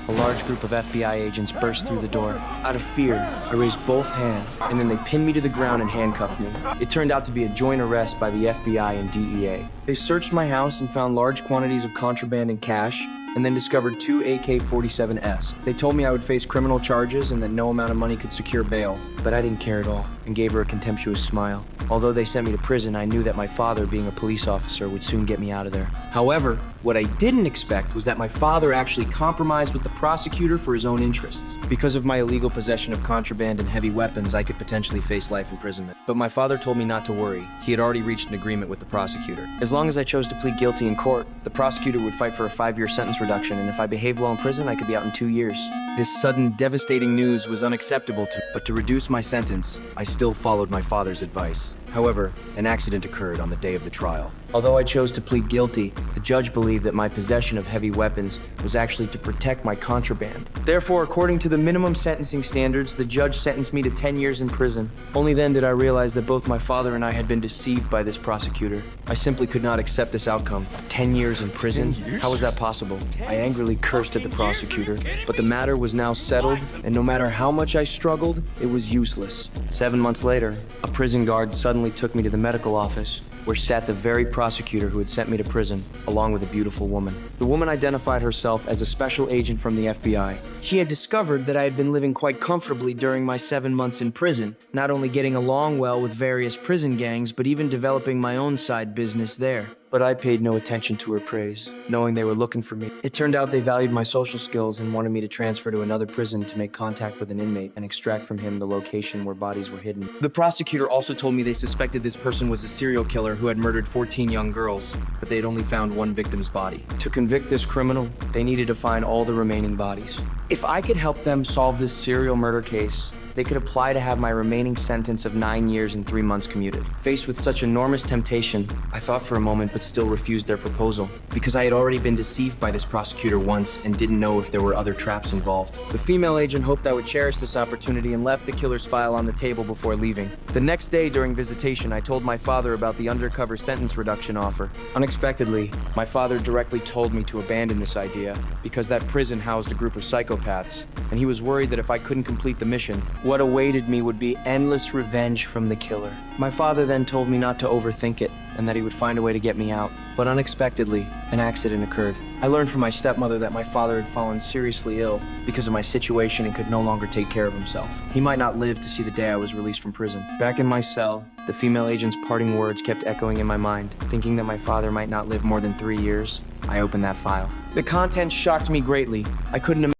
a large group of FBI agents burst through the door. Out of fear, I raised both hands, and then they pinned me to the ground and handcuffed me. It turned out to be a joint arrest by the FBI and DEA. They searched my house and found large quantities of contraband and cash, and then discovered 2 AK-47s. They told me I would face criminal charges and that no amount of money could secure bail, but I didn't care at all and gave her a contemptuous smile. Although they sent me to prison, I knew that my father, being a police officer, would soon get me out of there. However, what I didn't expect was that my father actually compromised with the prosecutor for his own interests. Because of my illegal possession of contraband and heavy weapons, I could potentially face life imprisonment. But my father told me not to worry. He had already reached an agreement with the prosecutor. As long as I chose to plead guilty in court, the prosecutor would fight for a 5-year sentence reduction, and if I behaved well in prison, I could be out in 2 years. This sudden, devastating news was unacceptable to me, but to reduce my sentence, I still followed my father's advice. However, an accident occurred on the day of the trial. Although I chose to plead guilty, the judge believed that my possession of heavy weapons was actually to protect my contraband. Therefore, according to the minimum sentencing standards, the judge sentenced me to 10 years in prison. Only then did I realize that both my father and I had been deceived by this prosecutor. I simply could not accept this outcome. 10 years in prison? How was that possible? I angrily cursed at the prosecutor, but the matter was now settled, and no matter how much I struggled, it was useless. 7 months later, a prison guard suddenly took me to the medical office, where sat the very prosecutor who had sent me to prison, along with a beautiful woman. The woman identified herself as a special agent from the FBI. She had discovered that I had been living quite comfortably during my 7 months in prison, not only getting along well with various prison gangs, but even developing my own side business there. But I paid no attention to her praise, knowing they were looking for me. It turned out they valued my social skills and wanted me to transfer to another prison to make contact with an inmate and extract from him the location where bodies were hidden. The prosecutor also told me they suspected this person was a serial killer who had murdered 14 young girls, but they had only found one victim's body. To convict this criminal, they needed to find all the remaining bodies. If I could help them solve this serial murder case, they could apply to have my remaining sentence of 9 years and 3 months commuted. Faced with such enormous temptation, I thought for a moment but still refused their proposal, because I had already been deceived by this prosecutor once and didn't know if there were other traps involved. The female agent hoped I would cherish this opportunity and left the killer's file on the table before leaving. The next day during visitation, I told my father about the undercover sentence reduction offer. Unexpectedly, my father directly told me to abandon this idea because that prison housed a group of psychopaths, and he was worried that if I couldn't complete the mission, what awaited me would be endless revenge from the killer. My father then told me not to overthink it and that he would find a way to get me out. But unexpectedly, an accident occurred. I learned from my stepmother that my father had fallen seriously ill because of my situation and could no longer take care of himself. He might not live to see the day I was released from prison. Back in my cell, the female agent's parting words kept echoing in my mind. Thinking that my father might not live more than 3 years, I opened that file. The contents shocked me greatly. I couldn't imagine